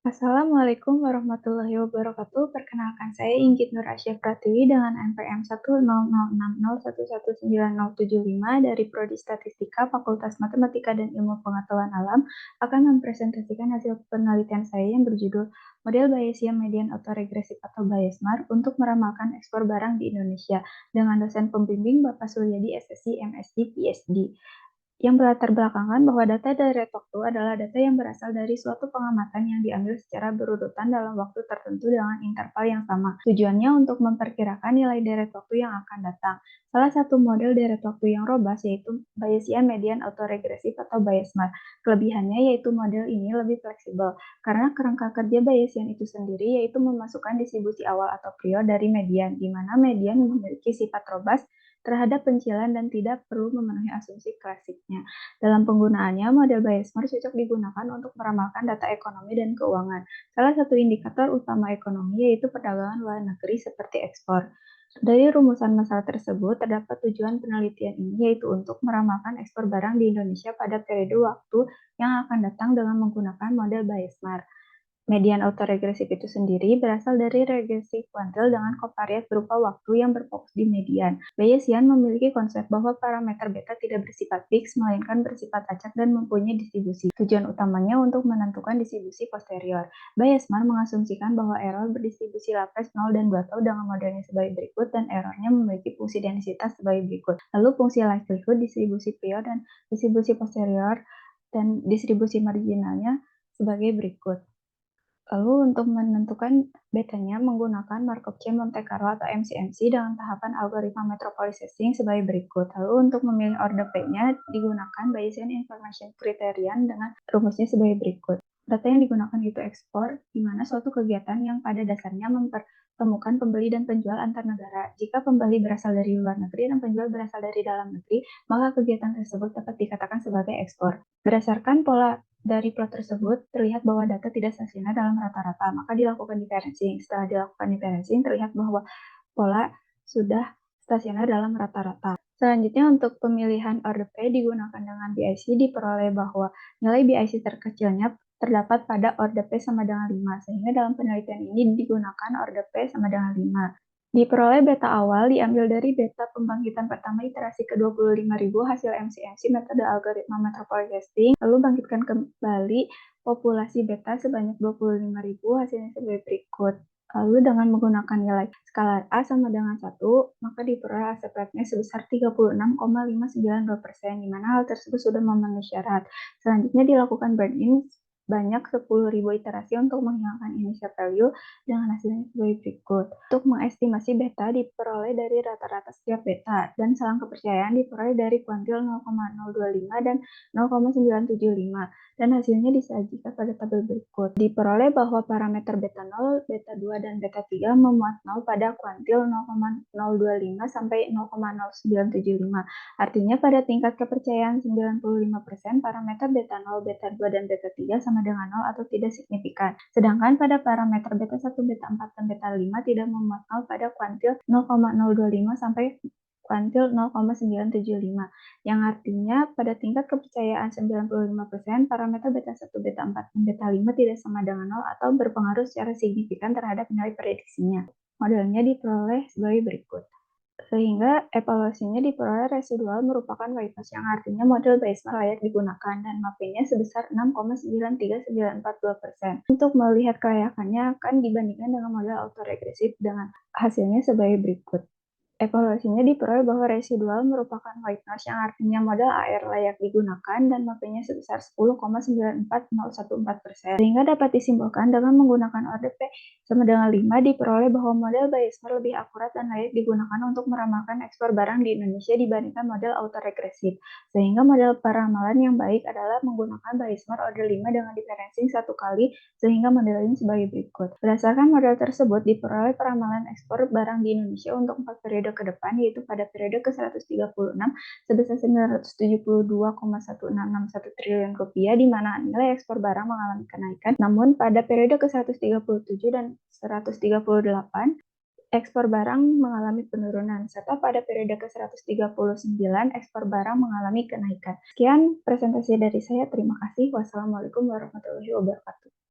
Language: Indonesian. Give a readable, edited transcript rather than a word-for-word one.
Assalamualaikum warahmatullahi wabarakatuh. Perkenalkan saya Inggit Nur Asia Pratiwi dengan NPM 10060611975 dari Prodi Statistika Fakultas Matematika dan Ilmu Pengetahuan Alam akan mempresentasikan hasil penelitian saya yang berjudul Model Bayesian Median Autoregressive atau Bayesmar untuk meramalkan ekspor barang di Indonesia dengan dosen pembimbing Bapak Suryadi SSI MSc PhD. Yang berlatar belakangkan bahwa data dari waktu adalah data yang berasal dari suatu pengamatan yang diambil secara berurutan dalam waktu tertentu dengan interval yang sama. Tujuannya untuk memperkirakan nilai deret waktu yang akan datang. Salah satu model deret waktu yang robust yaitu Bayesian Median Autoregressive atau Bayesmar. Kelebihannya yaitu model ini lebih fleksibel karena kerangka kerja Bayesian itu sendiri yaitu memasukkan distribusi awal atau prior dari median, di mana median memiliki sifat robust terhadap pencilan dan tidak perlu memenuhi asumsi klasiknya. Dalam penggunaannya, model Bayesmar cocok digunakan untuk meramalkan data ekonomi dan keuangan. Salah satu indikator utama ekonomi yaitu perdagangan luar negeri seperti ekspor. Dari rumusan masalah tersebut, terdapat tujuan penelitian ini yaitu untuk meramalkan ekspor barang di Indonesia pada periode waktu yang akan datang dengan menggunakan model Bayesmar. Median autoregressive itu sendiri berasal dari regresi kuantil dengan kovariat berupa waktu yang berfokus di median. Bayesian memiliki konsep bahwa parameter beta tidak bersifat fix, melainkan bersifat acak dan mempunyai distribusi. Tujuan utamanya untuk menentukan distribusi posterior. Bayesmar mengasumsikan bahwa error berdistribusi Laplace 0 dan 2 tau dengan modelnya sebagai berikut dan errornya memiliki fungsi densitas sebagai berikut. Lalu fungsi likelihood, distribusi prior, dan distribusi posterior, dan distribusi marginalnya sebagai berikut. Lalu untuk menentukan betanya menggunakan Markov chain Monte Carlo atau MCMC dengan tahapan algoritma metropolising sebagai berikut. Lalu untuk memilih order P-nya digunakan Bayesian Information Criterion dengan rumusnya sebagai berikut. Data yang digunakan itu ekspor, di mana suatu kegiatan yang pada dasarnya mempertemukan pembeli dan penjual antar negara. Jika pembeli berasal dari luar negeri dan penjual berasal dari dalam negeri, maka kegiatan tersebut dapat dikatakan sebagai ekspor. Berdasarkan pola dari plot tersebut, terlihat bahwa data tidak stasioner dalam rata-rata, maka dilakukan differencing. Setelah dilakukan differencing, terlihat bahwa pola sudah stasioner dalam rata-rata. Selanjutnya, untuk pemilihan order P digunakan dengan BIC, diperoleh bahwa nilai BIC terkecilnya terdapat pada order P sama dengan 5, sehingga dalam penelitian ini digunakan order P sama dengan 5. Diperoleh beta awal diambil dari beta pembangkitan pertama iterasi ke-25.000 hasil MCMC metode algoritma metropolising, lalu bangkitkan kembali populasi beta sebanyak 25.000 hasilnya sebagai berikut. Lalu dengan menggunakan nilai skala A sama dengan 1, maka diperoleh aset sebesar 36,592%, di mana hal tersebut sudah memenuhi syarat. Selanjutnya dilakukan burn-in banyak 10.000 iterasi untuk menghilangkan initial value dengan hasilnya sebagai berikut. Untuk mengestimasi beta diperoleh dari rata-rata setiap beta, dan selang kepercayaan diperoleh dari kuantil 0,025 dan 0,975, dan hasilnya disajikan pada tabel berikut. Diperoleh bahwa parameter beta 0, beta 2, dan beta 3 memuat 0 pada kuantil 0,025 sampai 0,0975. Artinya pada tingkat kepercayaan 95%, parameter beta 0, beta 2, dan beta 3 sama dengan 0 atau tidak signifikan. Sedangkan pada parameter beta 1, beta 4, dan beta 5 tidak memuat 0 pada kuantil 0,025 sampai kuantil 0,975, yang artinya pada tingkat kepercayaan 95%, parameter beta 1, beta 4, dan beta 5 tidak sama dengan 0 atau berpengaruh secara signifikan terhadap nilai prediksinya. Modelnya diperoleh sebagai berikut. Sehingga evaluasinya diperoleh residual merupakan white noise, yang artinya model Bayesmar layak digunakan, dan MAP-nya sebesar 6,93942%. Untuk melihat kelayakannya akan dibandingkan dengan model autoregresif dengan hasilnya sebagai berikut. Evaluasinya diperoleh bahwa residual merupakan white noise, yang artinya model AR layak digunakan, dan MAP-nya sebesar 10,94014%. Sehingga dapat disimpulkan dengan menggunakan order P sama dengan 5 diperoleh bahwa model Bayesmar lebih akurat dan layak digunakan untuk meramalkan ekspor barang di Indonesia dibandingkan model autoregresif. Sehingga model peramalan yang baik adalah menggunakan Bayesmar order 5 dengan differencing 1 kali, sehingga model ini sebagai berikut. Berdasarkan model tersebut diperoleh peramalan ekspor barang di Indonesia untuk 4 periode ke depan, yaitu pada periode ke-136 sebesar 972,1661 triliun rupiah, di mana nilai ekspor barang mengalami kenaikan, namun pada periode ke-137 dan 138 ekspor barang mengalami penurunan, serta pada periode ke-139 ekspor barang mengalami kenaikan. Sekian presentasi dari saya, terima kasih. Wassalamualaikum warahmatullahi wabarakatuh.